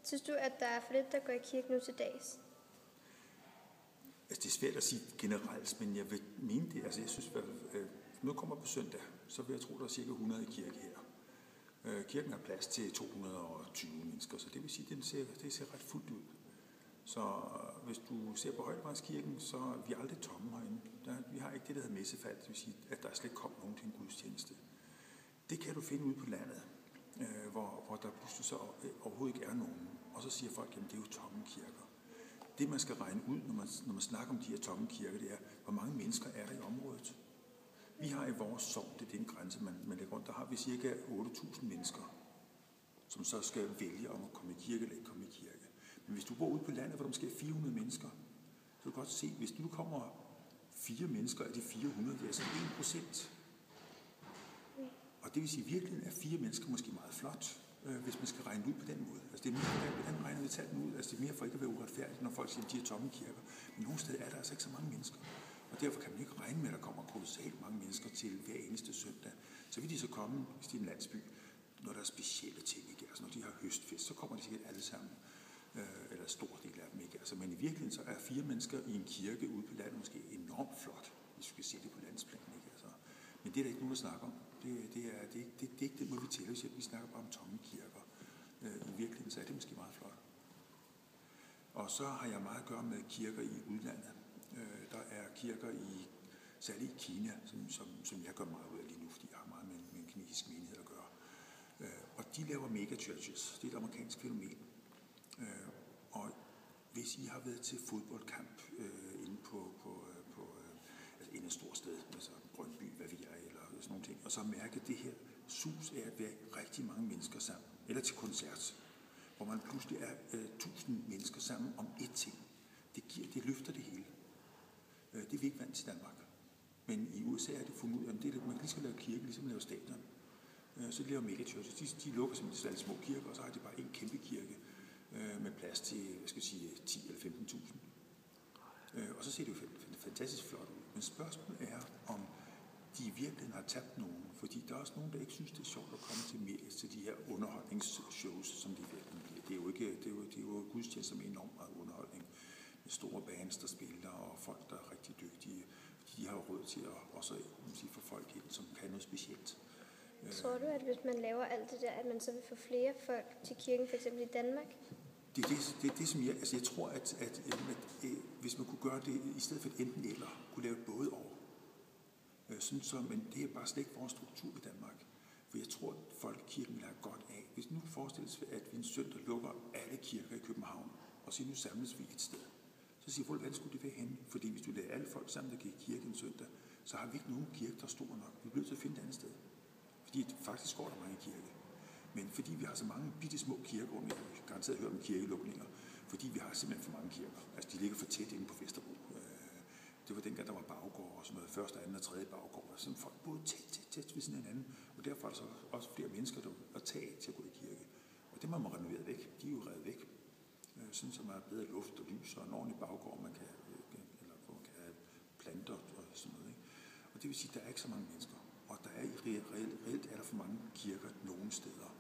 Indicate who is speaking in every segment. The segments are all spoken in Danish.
Speaker 1: Synes du, at der er for lidt, der går i kirke nu til dags?
Speaker 2: Altså, det er svært at sige generelt, men jeg vil mene det. Altså, jeg synes, at nu kommer på søndag, så vil jeg tro, der er cirka 100 i kirke her. Kirken har plads til 220 mennesker, så det vil sige, at det ser ret fuldt ud. Så hvis du ser på Højdebrandskirken, så er vi aldrig tomme herinde. Vi har ikke det, der hedder messefald, det vil sige, at der slet ikke kommer nogen til en gudstjeneste. Det kan du finde ude på landet, hvor der pludselig så overhovedet ikke er nogen. Og så siger folk, at det er jo tomme kirker. Det, man skal regne ud, når man snakker om de her tomme kirker, det er, hvor mange mennesker er der i området. Vi har i vores sogn, det er den grænse, man lægger rundt, der har vi cirka 8.000 mennesker, som så skal vælge om at komme i kirke eller ikke komme i kirke. Men hvis du bor ude på landet, hvor der måske er 400 mennesker, så kan du godt se, hvis nu kommer 4 mennesker af de 400, det er altså 1%. Og det vil sige, at virkeligheden er 4 mennesker måske meget flot, hvis man skal regne ud på den måde. Altså det er mere, hvordan regner vi tallene ud? Altså det er mere for ikke at være uretfærdigt, når folk siger, at de er tomme kirker. Men nogle steder er der altså ikke så mange mennesker. Og derfor kan man ikke regne med, at der kommer kolossalt mange mennesker til hver eneste søndag. Så vil de så komme, hvis det er en landsby, når der er specielle ting, ikke? Altså når de har høstfest, så kommer de sikkert alle sammen. Eller en stor del af dem, ikke? Altså, men i virkeligheden så er 4 mennesker i en kirke ude på landet måske enormt flot, hvis vi skal se det på landsplan, ikke? Altså, men det er der ikke nogen, der snakker om. Det er ikke det, må vi tælle, hvis vi snakker bare om tomme kirker. I virkeligheden så er det måske meget flot. Og så har jeg meget at gøre med kirker i udlandet. Der er kirker særligt i Kina, som jeg gør meget ud af lige nu, fordi jeg har meget med en kinesisk menighed at gøre. Og de laver megachurches. Det er et amerikansk fænomen. Og hvis I har været til fodboldkamp inde på altså inde et stort sted, altså Brøndby, hvad vi er, eller sådan nogle ting, og så mærke det her sus af at være rigtig mange mennesker sammen, eller til koncert, hvor man pludselig er 1000 mennesker sammen om ét ting. Det løfter det hele. Det er vi ikke vant til Danmark. Men i USA er det fundet ud af, at man lige skal lave kirke, ligesom lave stadion. Så de laver megachurches. De lukker simpelthen små kirker, og så har de bare en kæmpe kirke med plads til, 10 eller 15.000. Og så ser det jo fantastisk flot ud. Men spørgsmålet er, om de i virkeligheden har tabt nogen, fordi der er også nogen, der ikke synes, det er sjovt at komme til de her underholdningsshows, som de virkelig bliver. Det er jo gudstjenester med enormt meget underholdning, med store bands, der spiller, og folk, der er rigtig dygtige. De har jo råd til at også få folk ind, som kan noget specielt.
Speaker 1: Tror du, at hvis man laver alt det der, at man så vil få flere folk til kirken, f.eks. i Danmark?
Speaker 2: Det er det, som jeg tror, at hvis man kunne gøre det, i stedet for et enten eller, kunne lave et både og. Men det er bare slet ikke vores struktur i Danmark. For jeg tror, at folkekirken vil have godt af. Hvis nu forestilles, at vi en søndag lukker alle kirker i København, og så nu samles vi et sted, så siger folk, hvordan skulle det være henne? Fordi hvis du lader alle folk sammen, der gik i kirke en søndag, så har vi ikke nogen kirke, der er stor nok. Vi bliver nødt til at finde et andet sted. Fordi faktisk går der mange kirke. Men fordi vi har så mange bitte små kirker, og jeg har garanteret hørt om kirkelukninger, fordi vi har simpelthen for mange kirker. Altså de ligger for tæt inde på Vesterbro. Det var dengang, der var baggård og sådan noget, første, anden og tredje baggård. Og sådan folk boede tæt ved sådan en anden. Og derfor er der så også flere mennesker, der at tage til at gå i kirke. Og det må man renovere væk. De er jo revet væk. Sådan så man har bedre luft og lys og en ordentlig baggård, man kan have planter og sådan noget. Ikke? Og det vil sige, at der er ikke så mange mennesker. Og der er reelt er der for mange kirker nogle steder.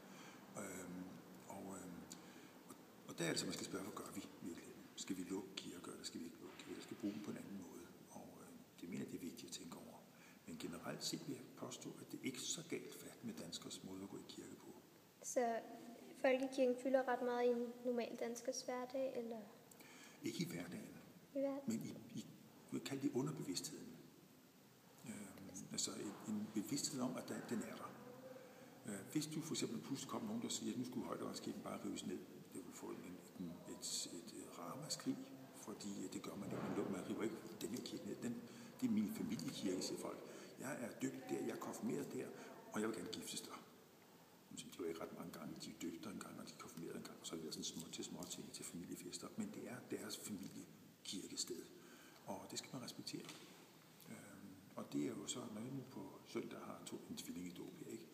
Speaker 2: Og der er altså, man skal spørge, hvad gør vi virkelig? Skal vi lukke kirker, eller skal vi ikke lukke kirker? Eller skal vi bruge dem på en anden måde? Og det mener jeg, det er vigtigt at tænke over. Men generelt set vil jeg påstå, at det ikke er så galt fat med danskers måde at gå i kirke på.
Speaker 1: Så folkekirken fylder ret meget i en normal danskers hverdag, eller?
Speaker 2: Ikke i hverdagen. Men I vil kalde det underbevidstheden. Altså en bevidsthed om, at den er der. Hvis du for eksempel pludselig kom nogen, der siger, at nu skulle Højdebrandskirken bare rives ned, det vil få et ramaskrig, fordi det gør man ikke. Man river ikke den her kirke ned. Det er min familiekirke, siger folk. Jeg er døbt der, jeg er konfirmeret der, og jeg vil gerne giftes der. Det var ikke ret mange gange. De døbte en gang, og de konfirmerede en gang, og så er det sådan små ting til familiefester. Men det er deres familiekirkested, og det skal man respektere. Og det er jo så, når vi nu på søndag har en tvilling i dåb her, ikke?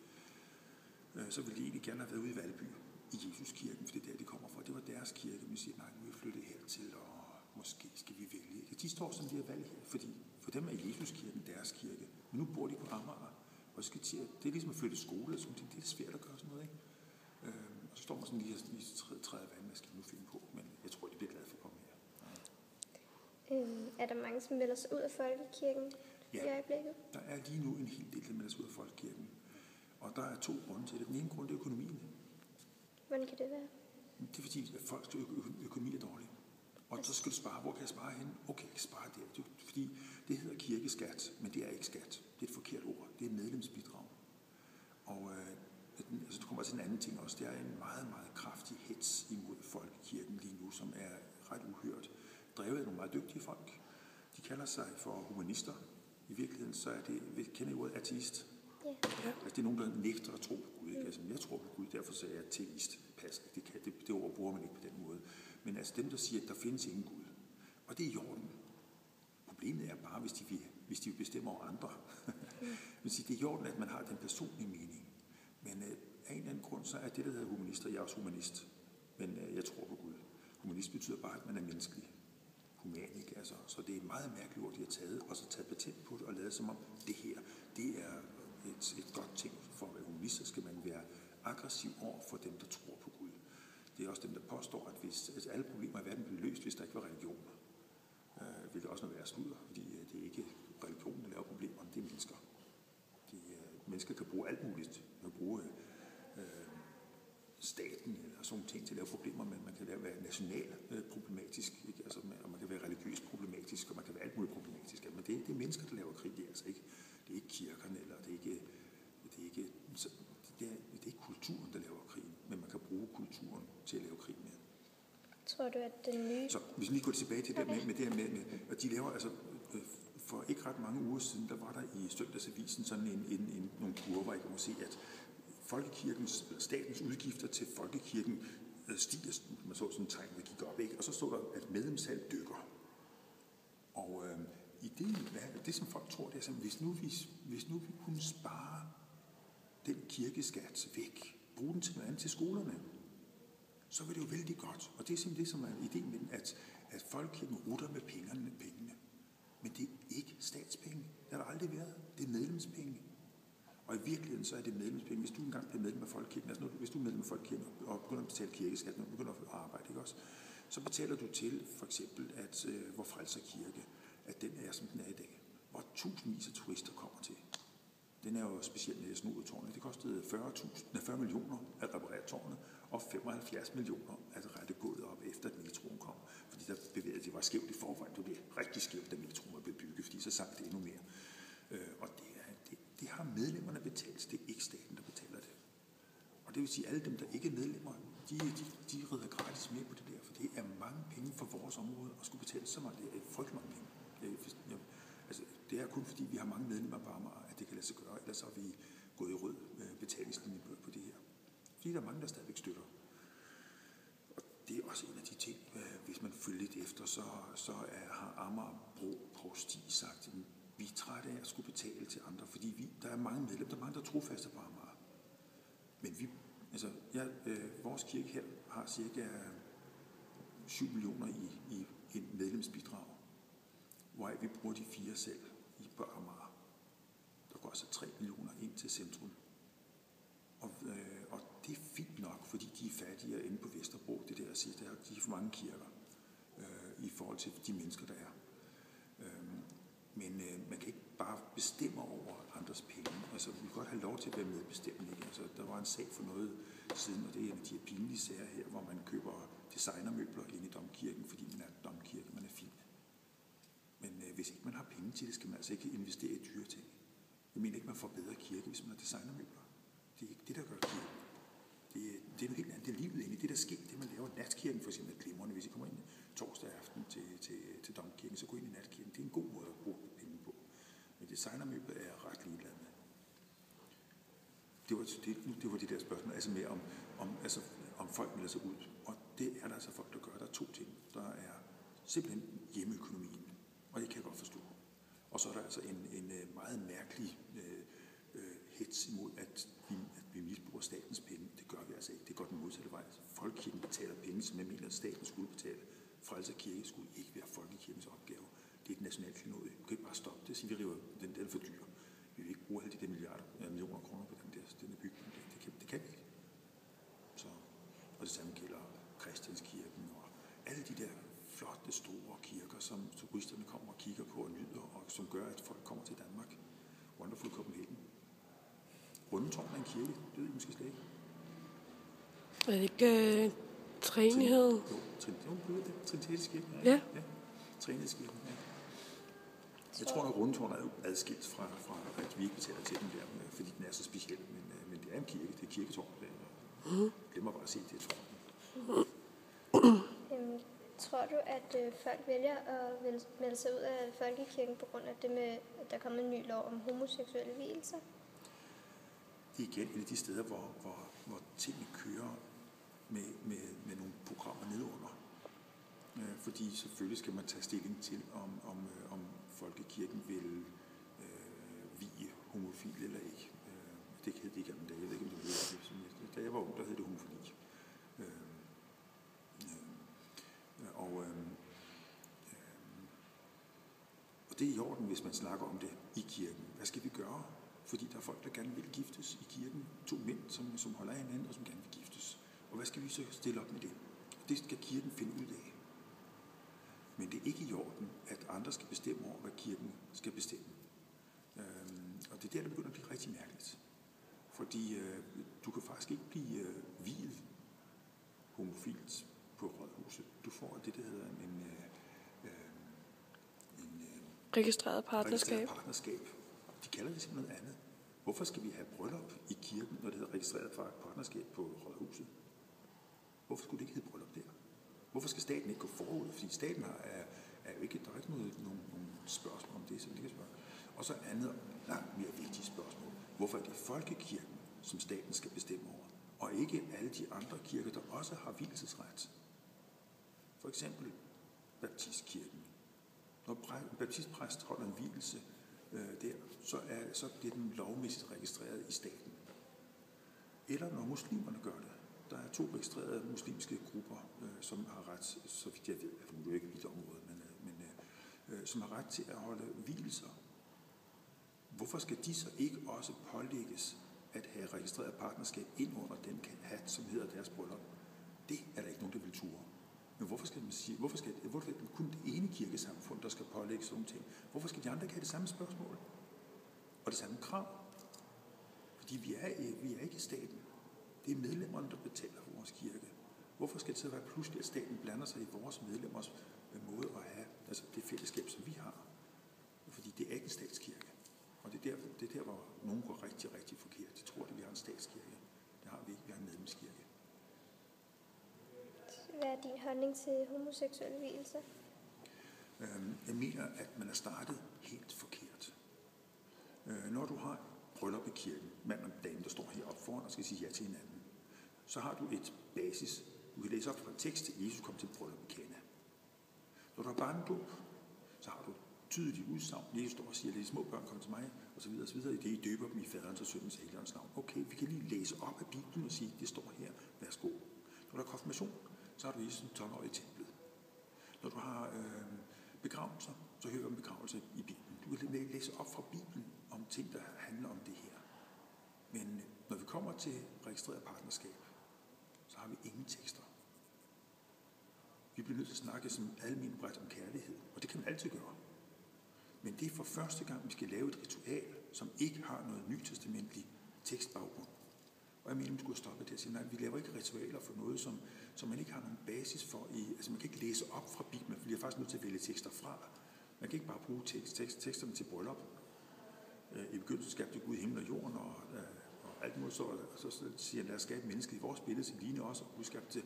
Speaker 2: Så ville de egentlig gerne have været ude i Valby, i Jesuskirken, for det er der, de kommer fra. Det var deres kirke, men siger, nej, nu er vi flyttet hertil, og måske skal vi vælge. De står sådan der valg her, fordi for dem er Jesuskirken deres kirke. Men nu bor de på Amager, og det er ligesom at flytte skole, og sådan, det er svært at gøre sådan noget, ikke? Og så står kommer sådan lige træder vand, hvad skal vi nu finde på, men jeg tror, de bliver glade for at komme her.
Speaker 1: Er der mange, som melder sig ud af folkekirken i øjeblikket?
Speaker 2: Der er lige nu en hel del, der melder sig ud af folkekirken. Og der er 2 grunde til det. Den ene grund er økonomien.
Speaker 1: Hvordan kan det være?
Speaker 2: Det er fordi, at folks økonomi er dårlig. Og så skal du spare. Hvor kan jeg spare henne? Okay, jeg kan spare der. Fordi det hedder kirkeskat, men det er ikke skat. Det er et forkert ord. Det er medlemsbidrag. Og altså, du kommer til en anden ting også. Det er en meget, meget kraftig hets imod folkekirken lige nu, som er ret uhørt. Drevet af nogle meget dygtige folk. De kalder sig for humanister. I virkeligheden så er det, kender I ordet ateist?
Speaker 1: Ja.
Speaker 2: Altså, det er nogen, der nægter at tro på Gud. Ikke? Altså, jeg tror på Gud, derfor så er jeg ateist. Det ord bruger man ikke på den måde. Men altså dem, der siger, at der findes ingen Gud. Og det er i orden. Problemet er bare, hvis de vil bestemme over andre. Det er i orden, at man har den personlige mening. Men af en eller anden grund, så er det, der hedder humanister. Jeg er også humanist, men jeg tror på Gud. Humanist betyder bare, at man er menneskelig. Human, ikke? Altså, så det er et meget mærkeligt ord, de har taget, og så taget patent på det og lavet som om, det her, det er et godt ting. For at være humanist, så skal man være aggressiv over for dem, der tror på Gud. Det er også dem, der påstår, at hvis alle problemer i verden blev løst, hvis der ikke var religion, vil det også være sludder, fordi det er ikke religionen, der laver problemerne, det er mennesker. Mennesker kan bruge alt muligt. Man kan bruge staten eller sådan ting til at lave problemer, men man kan være national problematisk, ikke? Altså, og man kan være religiøst problematisk, og man kan være alt muligt problematisk. Men det er mennesker, der laver krig, det er altså ikke, det er ikke kirkerne, eller det er ikke kulturen, der laver krig, men man kan bruge kulturen til at lave krig med.
Speaker 1: Tror du, at den nye...
Speaker 2: Så hvis vi lige går tilbage til det med det her med, at de laver, altså for ikke ret mange uger siden, der var der i Søndagsavisen sådan nogle kurver, hvor jeg kan se, at statens udgifter til folkekirken stiger. Man så sådan en tegn, der gik op, ikke? Og så stod der, at medlemstal dykker. Og det som folk tror, det er sådan, hvis nu vi kunne spare den kirkeskat væk, bruge den til noget andet til skolerne, så vil det jo vældig godt. Og det er simpelthen det, som er ideen med den, at folkekirken rutter med pengene. Men det er ikke statspenge. Det har der aldrig været. Det er medlemspenge. Og i virkeligheden så er det medlemspenge. Hvis du engang bliver medlem af folkekirken, altså hvis du er medlem af folkekirken og begynder at betale kirkeskat, når du begynder at arbejde, ikke også, så betaler du til for eksempel, at vor Frelser Kirke, at den er, som den er i dag, hvor tusindvis af turister kommer til. Den er jo specielt med Snodetårnet. Det kostede 40 millioner at reparere tårnet, og 75 millioner at rette gulvet op, efter at metroen kom. Fordi der bevægede det var skævt i forvejen. Det blev rigtig skævt, da metroen blev bygget, fordi så sank det endnu mere. Og det har medlemmerne betalt. Det er ikke staten, der betaler det. Og det vil sige, at alle dem, der ikke er medlemmer, de rider gratis med på det der, for det er mange penge for vores område at skulle betale så meget. Det er frygtelig mange penge. Det er kun fordi, vi har mange medlemmer på Amager, at det kan lade sig gøre. Ellers har vi gået i rød betalingslinje på det her. Fordi der er mange, der stadigvæk støtter. Og det er også en af de ting, hvis man følger lidt efter, så har Amager Provsti sagt, at vi er trætte af at skulle betale til andre, fordi der er mange medlemmer, der er mange, der er trofaste på Amager. Men vores kirke her har cirka 7 millioner i en medlemsbidrag, hvor vi bruger de 4 selv på Amager. Der går altså 3 millioner ind til centrum. Og det er fint nok, fordi de er fattigere inde på Vesterbro. Det der at sige, de er for mange kirker i forhold til de mennesker, der er. Men man kan ikke bare bestemme over andres penge. Altså, vi kan godt have lov til at være medbestemmende. Altså, der var en sag for noget siden, og det er en af de her pinlige sager her, hvor man køber designermøbler ind i domkirken, fordi man er en domkirke, man er fin. Men hvis ikke man har penge til det, skal man altså ikke investere i dyre ting. Jeg mener ikke, man får bedre kirke, hvis man har designermøbler. Det er ikke det, der gør kirken. Det er noget helt andet. Det er livet inde i det, der sker. Det, man laver i natkirken, for eksempel glimrende. Hvis I kommer ind torsdag aften til domkirken, så gå ind i natkirken. Det er en god måde at bruge penge på. Men designermøbler er jeg ret ligeglad med. Det var det der spørgsmål, altså med om folk melder sig ud. Og det er der altså folk, der gør. Der er 2 ting. Der er simpelthen hjemmeøkonomien, og det kan jeg godt forstå. Og så er der altså en meget mærkelig hets imod, at vi misbruger statens penge. Det gør vi altså ikke. Det går den modsatte vej. Folkekirken betaler penge, som jeg mener, at staten skulle betale. Frelser Kirke skulle ikke være folkekirkens opgave. Det er et nationalt klenodie. Du kan ikke bare stoppe det og sige, vi river den for dyr. Vi vil ikke bruge alle de der millioner kroner på den der bygning. Det kan vi ikke. Så. Og det samme gælder Christianskirken og alle de der flotte, store kirker, som turisterne kommer og kigger på og nyder, og som gør, at folk kommer til Danmark. Wonderful Copenhagen. Rundetårn er en kirke, det ved I måske slet ikke.
Speaker 3: Er det ikke Træenigheden?
Speaker 2: Trinitetiskirken.
Speaker 3: Ja.
Speaker 2: Træenighedskirken, ja. Jeg tror, at Rundetårn er adskilt fra, at vi ikke betaler til den der, fordi den er så speciel, men det er en kirke, det er kirketårn. Glemmer bare at se det, tror jeg.
Speaker 1: Tror du, at folk vælger at melde sig ud af folkekirken på grund af det med, at der kommer en ny lov om homoseksuelle vielser?
Speaker 2: Det er igen et af de steder, hvor tingene kører med nogle programmer nedunder. Fordi selvfølgelig skal man tage stilling til, om folkekirken vil vie homofile eller ikke. Det hed det ikke gamle dage. Jeg ved ikke, om det hed det. Da jeg var ung, der hed det homofili. Og det er i orden, hvis man snakker om det i kirken. Hvad skal vi gøre? Fordi der er folk, der gerne vil giftes i kirken. 2 mænd, som holder af hinanden og som gerne vil giftes. Og hvad skal vi så stille op med det? Det skal kirken finde ud af. Men det er ikke i orden, at andre skal bestemme over, hvad kirken skal bestemme. Og det er der begynder at blive rigtig mærkeligt. Fordi du kan faktisk ikke blive viet homofilt på Rådhuset. Du får det, der hedder en
Speaker 3: registreret partnerskab.
Speaker 2: De kalder det simpelthen noget andet. Hvorfor skal vi have bryllup i kirken, når det hedder registreret partnerskab på Rådhuset? Hvorfor skulle det ikke hedde bryllup der? Hvorfor skal staten ikke gå forud? Fordi staten er jo ikke, der er ikke nogle spørgsmål om det, som de kan spørge. Og så andet, langt mere vigtigt spørgsmål. Hvorfor er det folkekirken, som staten skal bestemme over? Og ikke alle de andre kirker, der også har vielsesret. For eksempel Baptistkirken. Når en baptistpræst holder en vielse der, så bliver den lovmæssigt registreret i staten. Eller når muslimerne gør det. Der er 2 registrerede muslimske grupper, som har ret, så vidt jeg ved, for nu er det ikke mit område, men som har ret til at holde vielser. Hvorfor skal de så ikke også pålægges at have registreret partnerskab ind under den hat, som hedder deres bryllup? Det er der ikke nogen, der vil ture. Men hvorfor skal man sige, hvorfor er det kun det ene kirkesamfund, der skal pålægge sådan ting? Hvorfor skal de andre ikke have det samme spørgsmål? Og det samme krav? Fordi vi er ikke staten. Det er medlemmerne, der betaler for vores kirke. Hvorfor skal det så være pludselig, at staten blander sig i vores medlemmers måde at have, altså det fællesskab, som vi har? Fordi det er ikke en statskirke. Og det er der, hvor nogen går rigtig, rigtig forkert. De tror, at vi har en statskirke. Det har vi ikke. Vi har en medlemskirke.
Speaker 1: Hvad er din holdning til homoseksuelle vielser?
Speaker 2: Jeg mener, at man er startet helt forkert. Når du har bryllup i kirken, mand og dame, der står heroppe foran og skal sige ja til hinanden, så har du et basis. Du kan læse op fra en tekst til Jesus kom til bryllup i Kana. Når du har barnedåb, så har du tydeligt udsagn. Jesus står og siger, at de små børn kommer til mig, osv. I det, I døber dem i faderens og søndens helligåndens navn. Okay, vi kan lige læse op af Bibelen og sige, det står her, værsgo. Når der er konfirmation, så har du Jesus som 12-årig i templet. Når du har begravelser, så hører du om begravelser i Bibelen. Du kan læse op fra Bibelen om ting, der handler om det her. Men når vi kommer til registreret partnerskab, så har vi ingen tekster. Vi bliver nødt til at snakke som almen bredt om kærlighed, og det kan man altid gøre. Men det er for første gang, vi skal lave et ritual, som ikke har noget nytestamentlig tekstbaggrund. Og jeg mener, man skulle stoppe det og sige, nej, vi laver ikke ritualer for noget, som man ikke har nogen basis for. Altså man kan ikke læse op fra Bibelen, for vi er faktisk nødt til at vælge tekster fra. Man kan ikke bare bruge teksterne til bryllup. I begyndelsen skabte Gud himmel og jorden, og alt muligt, så siger han, lad os skabe mennesket i vores billede, som ligner os, og Gud skabte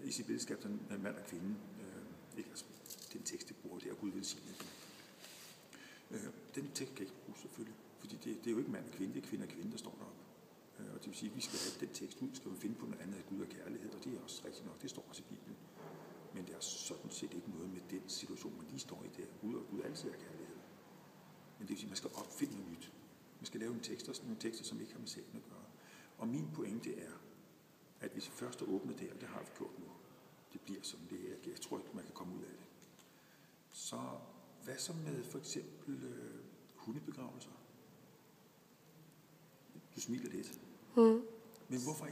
Speaker 2: i sit billede skabte en mand og kvinde. Ikke? Altså, den tekst, det bruger, det er Gud velsignet. Den tekst kan ikke bruges selvfølgelig, fordi det er jo ikke mand og kvinde, det er kvinde og kvinde, der står deroppe. Og det vil sige, at vi skal have den tekst ud, skal vi finde på noget andet af Gud og kærlighed, og det er også rigtigt nok, det står også i Bibelen. Men det er sådan set ikke noget med den situation, man lige står i der. Gud altid er kærlighed. Men det vil sige, at man skal opfinde noget nyt. Man skal lave nogle tekster, som ikke har med sagen at gøre. Og min pointe er, at hvis vi først har åbnet det, og det har vi gjort nu, det bliver som det her, jeg tror ikke, man kan komme ud af det. Så hvad så med for eksempel hundebegravelser? Du smiler lidt. Men hvorfor